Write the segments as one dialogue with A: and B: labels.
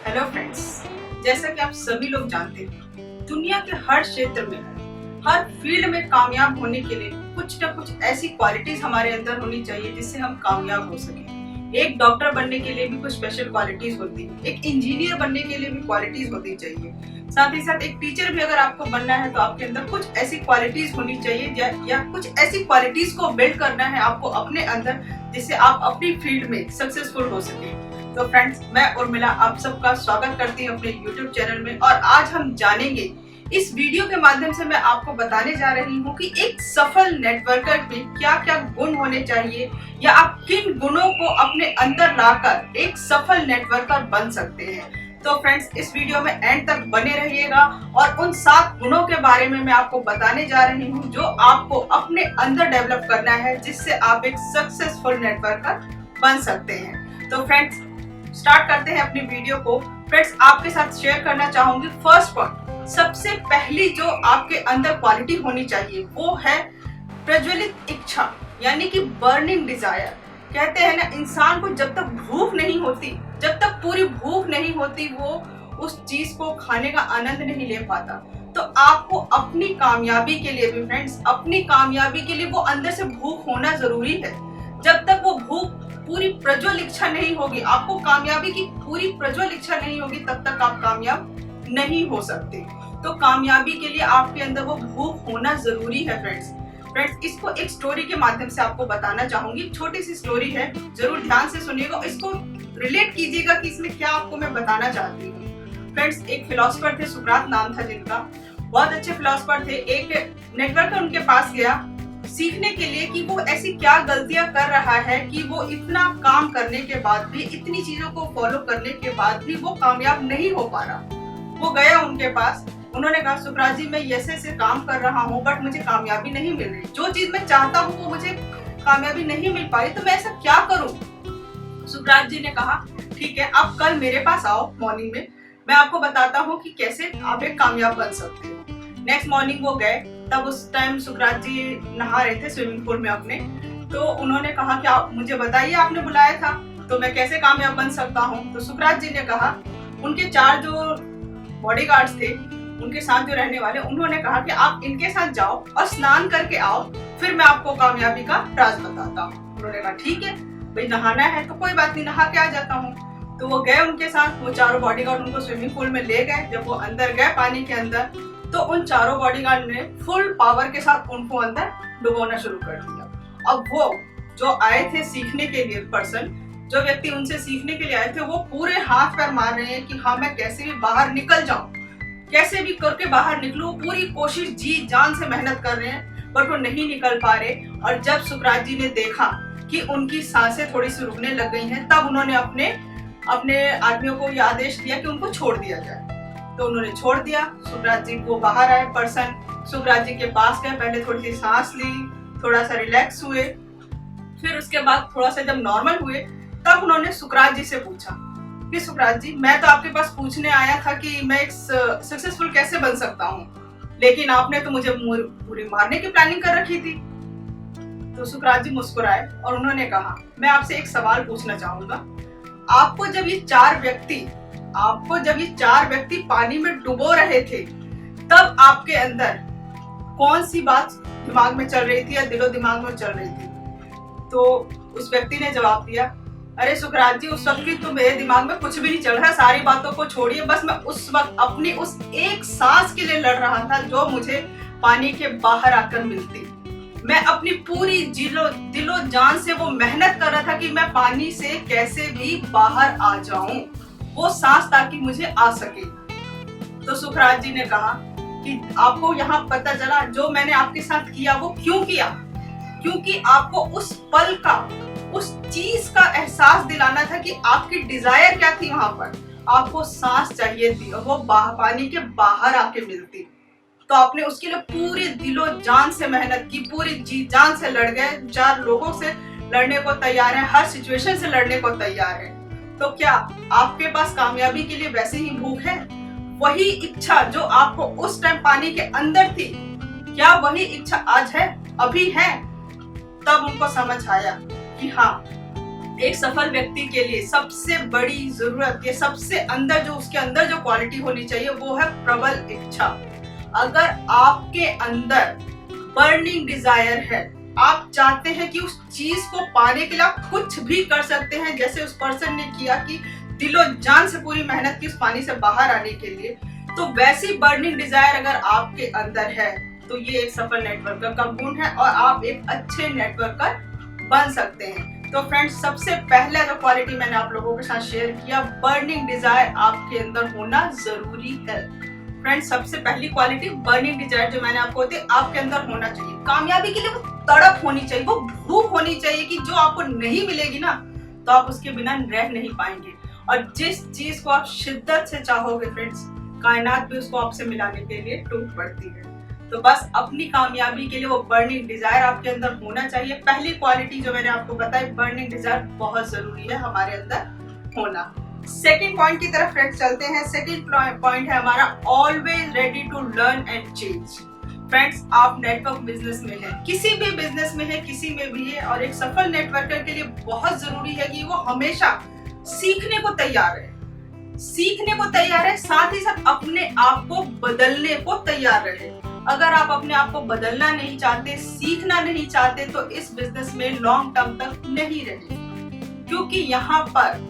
A: Hello friends, जैसा कि आप सभी लोग जानते हैं, दुनिया के हर क्षेत्र में, हर फील्ड में कामयाब होने के लिए कुछ न कुछ ऐसी क्वालिटीज हमारे अंदर होनी चाहिए जिससे हम कामयाब हो सकें। एक डॉक्टर बनने के लिए भी कुछ स्पेशल क्वालिटीज होती है, एक इंजीनियर बनने के लिए भी क्वालिटीज होनी चाहिए, साथ ही साथ एक टीचर भी अगर आपको बनना है तो आपके अंदर कुछ ऐसी क्वालिटीज होनी चाहिए या कुछ ऐसी क्वालिटीज को बिल्ड करना है आपको अपने अंदर, जिससे आप अपनी फील्ड में सक्सेसफुल हो सके। तो फ्रेंड्स, मैं उर्मिला आप सबका स्वागत करती हूँ अपने YouTube चैनल में। और आज हम जानेंगे, इस वीडियो के माध्यम से मैं आपको बताने जा रही हूँ कि एक सफल नेटवर्कर में क्या क्या गुण होने चाहिए या आप किन गुणों को अपने अंदर लाकर एक सफल नेटवर्कर बन सकते हैं। तो फ्रेंड्स, इस वीडियो में एंड तक बने रहिएगा और उन 7 गुणों के बारे में मैं आपको बताने जा रही हूँ जो आपको अपने अंदर डेवलप करना है, जिससे आप एक सक्सेसफुल नेटवर्कर बन सकते हैं। तो फ्रेंड्स, स्टार्ट करते हैं अपनी वीडियो को। फ्रेंड्स, आपके साथ शेयर करना चाहूंगी फर्स्ट पॉइंट, सबसे पहली जो आपके अंदर क्वालिटी होनी चाहिए वो है प्रज्वलित इच्छा, यानी कि बर्निंग डिजायर। कहते हैं ना, इंसान को जब तक भूख नहीं होती, जब तक पूरी भूख नहीं होती, वो उस चीज को खाने का आनंद नहीं ले पाता। तो आपको अपनी कामयाबी के लिए भी फ्रेंड्स, अपनी कामयाबी के लिए वो अंदर से भूख होना जरूरी है। जब तक वो भूख पूरी प्रज्वल इच्छा नहीं होगी, आपको कामयाबी की पूरी प्रज्वल इच्छा नहीं होगी, तब तक आप कामयाब नहीं हो सकते। तो कामयाबी के लिए आपके अंदर वो भूख होना जरूरी है फ्रेंड्स। इसको एक स्टोरी के माध्यम से आपको बताना चाहूंगी। छोटी सी स्टोरी है, जरूर ध्यान से सुनिएगा, इसको रिलेट कीजिएगा कि इसमें क्या आपको मैं बताना चाहती हूँ। फ्रेंड्स, एक फिलोसफर थे, सुकरात नाम था जिनका, बहुत अच्छे फिलोसफर थे। एक नेटवर्कर उनके पास गया सीखने के लिए कि वो ऐसी क्या गलतियां कर रहा है कि वो इतना काम करने के बाद भी, इतनी चीजों को फॉलो करने के बाद भी वो कामयाब नहीं हो पा रहा। वो गया उनके पास, उन्होंने कहा, सुकरात जी, मैं ऐसे काम कर रहा हूँ बट मुझे कामयाबी नहीं मिल रही, जो चीज मैं चाहता हूँ वो मुझे कामयाबी नहीं मिल पा रही, तो मैं ऐसा क्या करूँ। सुकरात जी ने कहा, ठीक है, आप कल मेरे पास आओ मॉर्निंग में, मैं आपको बताता हूँ कि कैसे आप एक कामयाब बन सकते हो। नेक्स्ट मॉर्निंग वो गए, तब उस टाइम सुकरात जी नहा रहे थे स्विमिंग पूल में अपने। तो उन्होंने कहा कि आप मुझे बताइए, आपने बुलाया था तो मैं कैसे कामयाब बन सकता हूँ। तो सुकरात जी ने कहा, उनके 4 जो बॉडीगार्ड्स थे, उनके साथ जो रहने वाले, उन्होंने कहा कि आप इनके साथ जाओ और स्नान करके आओ, फिर मैं आपको कामयाबी का राज बताता हूँ। उन्होंने कहा, ठीक है भाई, नहाना है तो कोई बात नहीं, नहा के आ जाता हूँ। तो वो गए उनके साथ, वो 4 बॉडीगार्ड उनको स्विमिंग पूल में ले गए। जब वो अंदर गए पानी के अंदर, तो उन 4 बॉडीगार्ड ने फुल पावर के साथ उनको अंदर डुबोना शुरू कर दिया। अब वो जो आए थे सीखने के लिए, जो व्यक्ति उनसे सीखने के लिए आए थे, वो पूरे हाथ पैर मार रहे हैं कि हाँ, मैं कैसे भी बाहर निकल जाऊं, कैसे भी करके बाहर निकलूं, पूरी कोशिश जी जान से मेहनत कर रहे हैं, बट वो नहीं निकल पा रहे। और जब सुकरात जी ने देखा कि उनकी सांसें थोड़ी सी रुकने लग गई हैं, तब उन्होंने अपने आदमियों को यह आदेश दिया कि उनको छोड़ दिया जाए। तो उन्होंने छोड़ दिया। सुकरात जी को बाहर आए पर्सन, सुकरात जी के पास गए, पहले थोड़ी सी सांस ली, थोड़ा सा रिलैक्स हुए, फिर उसके बाद थोड़ा सा जब नॉर्मल हुए, तब उन्होंने सुकरात जी से पूछा कि सुकरात जी, मैं तो आपके पास पूछने आया था कि मैं एक सक्सेसफुल कैसे बन सकता हूँ, लेकिन आपने तो मुझे पूरी मारने की प्लानिंग कर रखी थी। तो सुकरात जी मुस्कुराए और उन्होंने कहा, मैं आपसे एक सवाल पूछना चाहूंगा, आपको जब ये 4 व्यक्ति पानी में डुबो रहे थे, तब आपके अंदर कौन सी बात दिमाग में चल रही थी या दिलो दिमाग में चल रही थी। तो उस व्यक्ति ने जवाब दिया, अरे सुकरात जी, उस वक्त की तो मेरे दिमाग में कुछ भी नहीं चल रहा, सारी बातों को छोड़िए, बस मैं उस वक्त अपनी उस एक सांस के लिए लड़ रहा था जो मुझे पानी के बाहर आकर मिलती। मैं अपनी पूरी दिलो जान से वो मेहनत कर रहा था कि मैं पानी से कैसे भी बाहर आ जाऊं, वो सांस ताकि मुझे आ सके। तो सुकरात जी ने कहा कि आपको यहाँ पता चला जो मैंने आपके साथ किया वो क्यों किया, क्योंकि आपको उस पल का, उस चीज का एहसास दिलाना था कि आपकी डिजायर क्या थी। वहां पर आपको सांस चाहिए थी और वो पानी के बाहर आके मिलती। तो आपने उसके लिए पूरी दिलो जान से मेहनत की, पूरी जी जान से लड़ गए, 4 लोगों से लड़ने को तैयार है, हर सिचुएशन से लड़ने को तैयार है। तो क्या आपके पास कामयाबी के लिए वैसे ही भूख है? वही इच्छा जो आपको उस टाइम पानी के अंदर थी, क्या वही इच्छा आज है, अभी है? तब उनको समझ आया कि हाँ, एक सफल व्यक्ति के लिए सबसे बड़ी जरूरत या सबसे अंदर जो उसके अंदर जो क्वालिटी होनी चाहिए वो है प्रबल इच्छा। अगर आपके अंदर बर्निंग डिजायर है, आप चाहते हैं कि उस चीज को पाने के लिए आप कुछ भी कर सकते हैं, जैसे उस पर्सन ने किया कि दिलो जान से पूरी मेहनत की उस पानी से बाहर आने के लिए, तो वैसी बर्निंग डिजायर अगर आपके अंदर है तो ये एक सफल नेटवर्कर का गुण है और आप एक अच्छे नेटवर्कर बन सकते हैं। तो फ्रेंड्स, सबसे पहला जो क्वालिटी मैंने आप लोगों के साथ शेयर किया, बर्निंग डिजायर आपके अंदर होना जरूरी है। फ्रेंड्स, सबसे पहली क्वालिटी बर्निंग डिजायर जो मैंने आपको दी आपके अंदर होना चाहिए। कामयाबी के लिए वो तड़प होनी चाहिए, वो भूख होनी चाहिए कि जो आपको नहीं मिलेगी ना तो आप उसके बिना रह नहीं पाएंगे। और जिस चीज को आप शिद्दत से चाहोगे फ्रेंड्स, कायनात भी उसको आपसे मिलाने के लिए टूट पड़ती है। तो बस अपनी कामयाबी के लिए वो बर्निंग डिजायर आपके अंदर होना चाहिए। पहली क्वालिटी जो मैंने आपको बताई, बर्निंग डिजायर बहुत जरूरी है हमारे अंदर होना। सेकंड पॉइंट की तरफ फ्रेंड्स चलते हैं। सेकंड पॉइंट है हमारा always ready to learn and change. Friends, आप नेटवर्क बिजनेस में हैं, किसी भी बिजनेस में है, किसी में भी है, और एक सफल नेटवर्कर के लिए बहुत जरूरी है कि वो हमेशा सीखने को तैयार है, साथ ही साथ अपने आप को बदलने को तैयार रहे। अगर आप अपने आप को बदलना नहीं चाहते, सीखना नहीं चाहते, तो इस बिजनेस में लॉन्ग टर्म तक नहीं रहे, क्योंकि यहाँ पर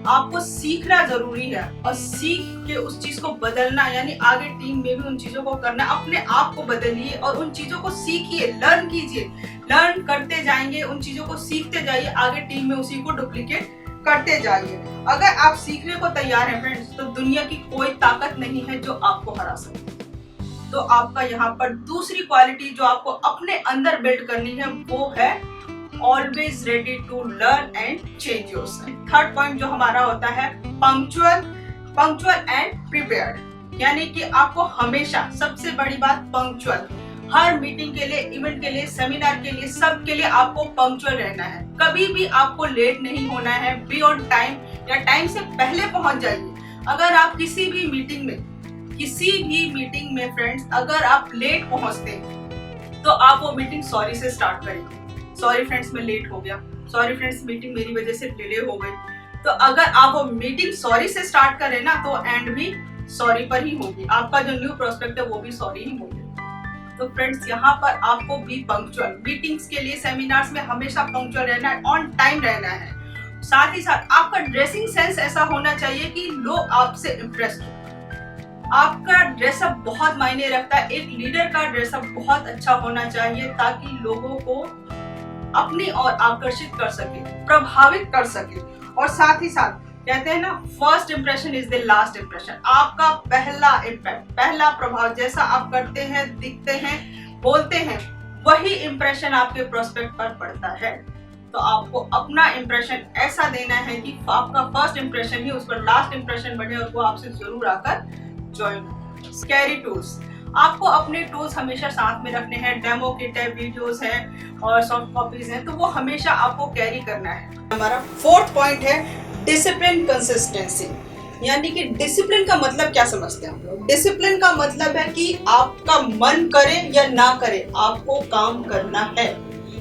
A: आपको सीखना जरूरी है और सीख के उस चीज को बदलना, यानी आगे टीम में भी उन चीजों को करना। अपने आप को बदलिए और उन चीजों को सीखिए, लर्न कीजिए, लर्न करते जाएंगे, उन चीजों को सीखते जाइए, आगे टीम में उसी को डुप्लीकेट करते जाइए। अगर आप सीखने को तैयार हैं फ्रेंड्स, तो दुनिया की कोई ताकत नहीं है जो आपको हरा सके। तो आपका यहाँ पर दूसरी क्वालिटी जो आपको अपने अंदर बिल्ड करनी है वो है always ready to learn and change yourself. Third point जो हमारा होता है पंक्चुअल एंड प्रिपेयर्ड, यानी कि आपको हमेशा, सबसे बड़ी बात पंक्चुअल, हर मीटिंग के लिए, इवेंट के लिए, सेमिनार के लिए, सब के लिए आपको पंक्चुअल रहना है। कभी भी आपको लेट नहीं होना है, बी ऑन टाइम या टाइम से पहले पहुंच जाइए। अगर आप किसी भी मीटिंग में फ्रेंड्स अगर आप लेट पहुंचते हैं तो आप वो मीटिंग सॉरी से स्टार्ट करेंगे। सॉरी फ्रेंड्स, मैं लेट हो गया, सॉरी फ्रेंड्स मीटिंग मेरी वजह से डिले हो गई। तो अगर आप वो मीटिंग सॉरी से स्टार्ट करें ना तो एंड भी सॉरी पर ही होगी, आपका जो न्यू प्रोस्पेक्ट है वो भी सॉरी ही होगी। तो फ्रेंड्स, यहाँ पर आपको बी पंक्चुअल, मीटिंग्स के लिए, सेमिनार्स में हमेशा पंक्चुअल रहना है, ऑन टाइम रहना है। साथ ही साथ आपका ड्रेसिंग सेंस ऐसा होना चाहिए कि लोग आपसे इम्प्रेस हो। आपका ड्रेसअप बहुत मायने रखता है, एक लीडर का ड्रेसअप बहुत अच्छा होना चाहिए ताकि लोगों को अपनी ओर आकर्षित कर सके, प्रभावित कर सके। और साथ ही साथ कहते हैं ना, first impression is the last impression. आपका पहला इम्पैक्ट, पहला प्रभाव, जैसा आप करते हैं, दिखते हैं, बोलते हैं, वही इंप्रेशन आपके प्रोस्पेक्ट पर पड़ता है। तो आपको अपना इंप्रेशन ऐसा देना है कि आपका फर्स्ट इंप्रेशन ही उस पर लास्ट इंप्रेशन बने और वो आपसे जरूर आकर ज्वाइन। कैरी टूल्स, आपको अपने टूल्स हमेशा साथ में रखने हैं। डेमो किट है, वीडियोस हैं और सॉफ्ट कॉपीज हैं, तो वो हमेशा आपको कैरी करना है। हमारा फोर्थ पॉइंट है डिसिप्लिन कंसिस्टेंसी, यानी कि डिसिप्लिन का मतलब क्या समझते हैं आप लोग? डिसिप्लिन का मतलब है कि आपका मन करे या ना करे, आपको काम करना है।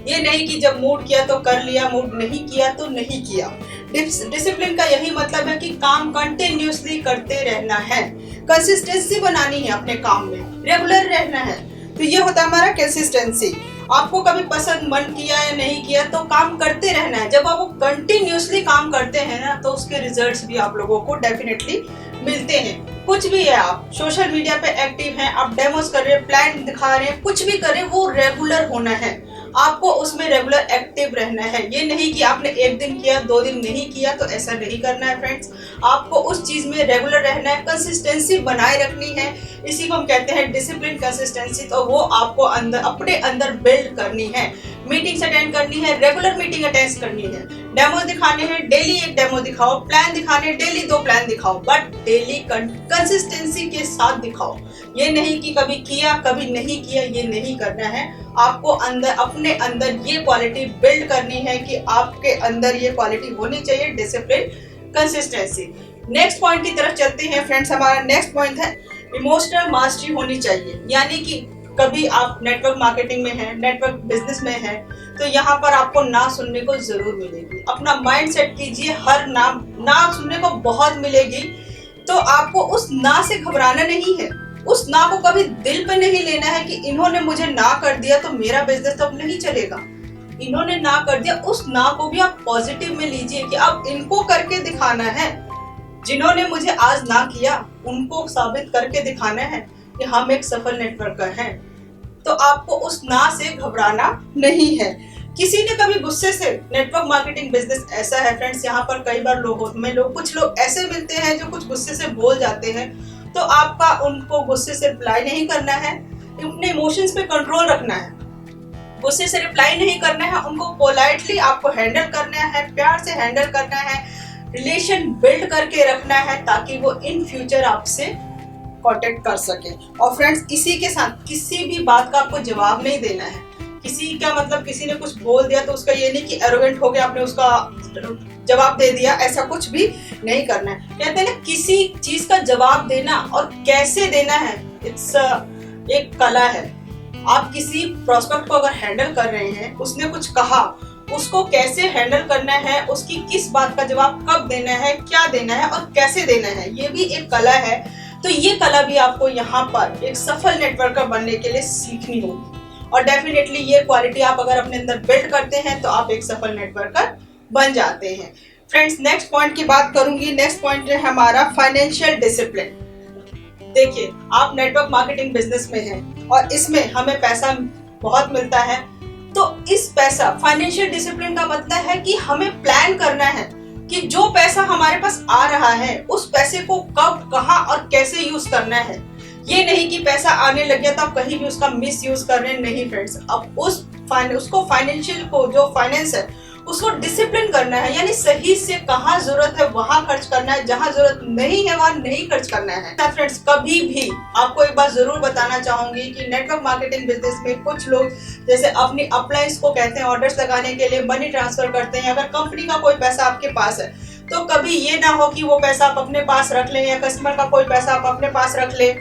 A: ये नहीं कि जब मूड किया तो कर लिया, मूड नहीं किया तो नहीं किया। डिसिप्लिन का यही मतलब है कि काम कंटिन्यूअसली करते रहना है, कंसिस्टेंसी बनानी है अपने काम में, रेगुलर रहना है। तो ये होता है हमारा कंसिस्टेंसी। आपको कभी पसंद मन किया या नहीं किया तो काम करते रहना है। जब आप वो कंटिन्यूअसली काम करते हैं ना तो उसके रिजल्ट्स भी आप लोगों को डेफिनेटली मिलते हैं। कुछ भी है, आप सोशल मीडिया पे एक्टिव हैं, आप डेमोस कर रहे हैं, प्लान दिखा रहे हैं, कुछ भी करें, वो रेगुलर होना है, आपको उसमें रेगुलर एक्टिव रहना है। ये नहीं कि आपने एक दिन किया, 2 दिन नहीं किया, तो ऐसा नहीं करना है फ्रेंड्स। आपको उस चीज में रेगुलर रहना है, कंसिस्टेंसी बनाए रखनी है। इसी को हम कहते हैं डिसिप्लिन कंसिस्टेंसी। तो वो आपको अंदर, अपने अंदर बिल्ड करनी है। मीटिंग्स अटेंड करनी है, रेगुलर मीटिंग अटेंड करनी है, डेमो दिखाने हैं, डेली एक डेमो दिखाओ, प्लान दिखाने, डेली 2 प्लान दिखाओ, बट डेली कंसिस्टेंसी के साथ दिखाओ। ये नहीं कि कभी किया कभी नहीं किया, ये नहीं करना है। आपको अंदर, अपने अंदर ये क्वालिटी बिल्ड करनी है कि आपके अंदर ये क्वालिटी होनी चाहिए, डिसिप्लिन, कंसिस्टेंसी। नेक्स्ट पॉइंट की तरफ चलते हैं फ्रेंड्स। हमारा नेक्स्ट पॉइंट है इमोशनल मास्टरी होनी चाहिए। यानी कि कभी आप नेटवर्क मार्केटिंग में हैं, नेटवर्क बिजनेस में हैं, तो यहाँ पर आपको ना सुनने को जरूर मिलेगी। अपना माइंड सेट कीजिए, हर ना सुनने को बहुत मिलेगी, तो आपको उस ना से घबराना नहीं है। उस ना को कभी दिल पे नहीं लेना है कि इन्होंने मुझे ना कर दिया तो मेरा बिजनेस तो अब नहीं चलेगा। इन्होंने ना कर दिया, उस ना को भी आप पॉजिटिव में लीजिए कि अब इनको करके दिखाना है। जिन्होंने मुझे आज ना किया उनको साबित करके दिखाना है कि हम एक सफल नेटवर्कर हैं। तो आपको उस ना से घबराना नहीं है। किसी ने कभी गुस्से से नेटवर्क मार्केटिंग बिजनेस ऐसा है फ्रेंड्स, यहाँ पर कई बार कुछ लोग ऐसे मिलते हैं जो कुछ गुस्से से बोल जाते हैं, तो आपका उनको गुस्से से रिप्लाई नहीं करना है, अपने इमोशंस पे कंट्रोल रखना है। गुस्से से रिप्लाई नहीं करना है, उनको पोलाइटली आपको हैंडल करना है, प्यार से हैंडल करना है, रिलेशन बिल्ड करके रखना है ताकि वो इन फ्यूचर आपसे कांटेक्ट कर सके। और फ्रेंड्स, इसी के साथ किसी भी बात का आपको जवाब नहीं देना है। किसी का मतलब किसी ने कुछ बोल दिया तो उसका ये नहीं कि एरोगेंट हो गया आपने उसका जवाब दे दिया, ऐसा कुछ भी नहीं करना है। कहते हैं ना, किसी चीज का जवाब देना और कैसे देना है, इट्स एक कला है। आप किसी प्रोस्पेक्ट को अगर हैंडल कर रहे हैं, उसने कुछ कहा, उसको कैसे हैंडल करना है, उसकी किस बात का जवाब कब देना है, क्या देना है और कैसे देना है, ये भी एक कला है। तो ये कला भी आपको यहाँ पर एक सफल नेटवर्कर बनने के लिए सीखनी होगी। और डेफिनेटली ये क्वालिटी आप अगर अपने अंदर बिल्ड करते हैं तो आप एक सफल नेटवर्कर बन जाते हैं। फ्रेंड्स, नेक्स्ट पॉइंट की बात करूंगी। नेक्स्ट पॉइंट है हमारा फाइनेंशियल डिसिप्लिन। देखिए, आप नेटवर्क मार्केटिंग बिजनेस में हैं और इसमें हमें पैसा बहुत मिलता है, तो इस पैसा, फाइनेंशियल डिसिप्लिन का मतलब है कि हमें प्लान करना है कि जो पैसा हमारे पास आ रहा है उस पैसे को कब, कहां और कैसे यूज करना है। ये नहीं कि पैसा आने लग गया तो आप कहीं भी उसका मिस यूज कर रहे हैं, नहीं फ्रेंड्स। अब उसको फाइनेंशियल को, जो फाइनेंस है उसको डिसिप्लिन करना है, यानी सही से कहाँ जरूरत है वहां खर्च करना है, जहां जरूरत नहीं है वहां नहीं खर्च करना है। फ्रेंड्स, कभी भी आपको एक बात जरूर बताना चाहूंगी कि नेटवर्क मार्केटिंग बिजनेस में कुछ लोग जैसे अपनी अपलाइंस को कहते हैं, ऑर्डर्स लगाने के लिए मनी ट्रांसफर करते हैं। अगर कंपनी का कोई पैसा आपके पास है तो कभी ये ना हो कि वो पैसा आप अपने पास रख लें या कस्टमर का कोई पैसा आप अपने पास रख लें,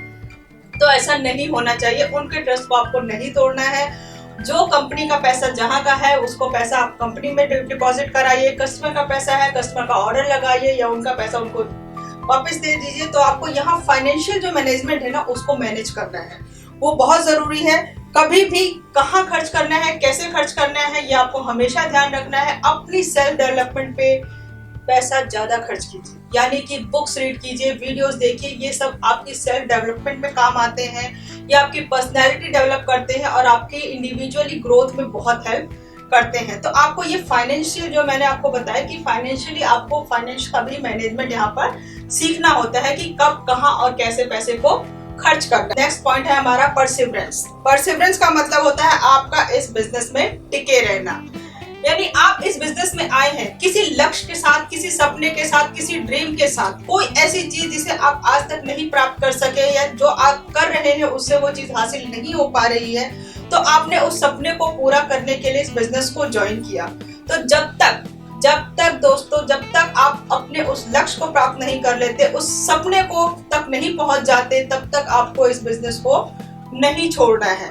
A: तो ऐसा नहीं होना चाहिए। उनके ट्रस्ट को आपको नहीं तोड़ना है। जो कंपनी का पैसा जहां का है उसको पैसा आप कंपनी में डिपॉजिट कराइए, कस्टमर का पैसा है कस्टमर का ऑर्डर लगाइए या उनका पैसा उनको वापस दे दीजिए। तो आपको यहाँ फाइनेंशियल जो मैनेजमेंट है ना, उसको मैनेज करना है, वो बहुत जरूरी है। कभी भी कहाँ खर्च करना है, कैसे खर्च करना है, ये आपको हमेशा ध्यान रखना है। अपनी सेल्फ डेवलपमेंट पे पैसा ज्यादा खर्च कीजिए, यानी कि बुक्स रीड कीजिए, वीडियोस देखिए, ये सब आपकी सेल्फ डेवलपमेंट में काम आते हैं। ये आपकी पर्सनैलिटी डेवलप करते हैं और आपकी इंडिविजुअली ग्रोथ में बहुत हेल्प करते हैं। तो आपको ये फाइनेंशियल, जो मैंने आपको बताया कि फाइनेंशियली आपको फाइनेंस का भी मैनेजमेंट यहाँ पर सीखना होता है कि कब, कहाँ और कैसे पैसे को खर्च करना। नेक्स्ट पॉइंट है हमारा परसिवरेंस। परसिवरेंस का मतलब होता है आपका इस बिजनेस में टिके रहना, यानी आप इस बिजनेस में आए हैं किसी लक्ष्य के साथ, किसी सपने के साथ, किसी ड्रीम के साथ। कोई ऐसी चीज जिसे आप आज तक नहीं प्राप्त कर सके या जो आप कर रहे हैं उससे वो चीज हासिल नहीं हो पा रही है, तो आपने उस सपने को पूरा करने के लिए इस बिजनेस को ज्वाइन किया। तो जब तक दोस्तों, जब तक आप अपने उस लक्ष्य को प्राप्त नहीं कर लेते, उस सपने को तक नहीं पहुंच जाते, तब तक आपको इस बिजनेस को नहीं छोड़ना है।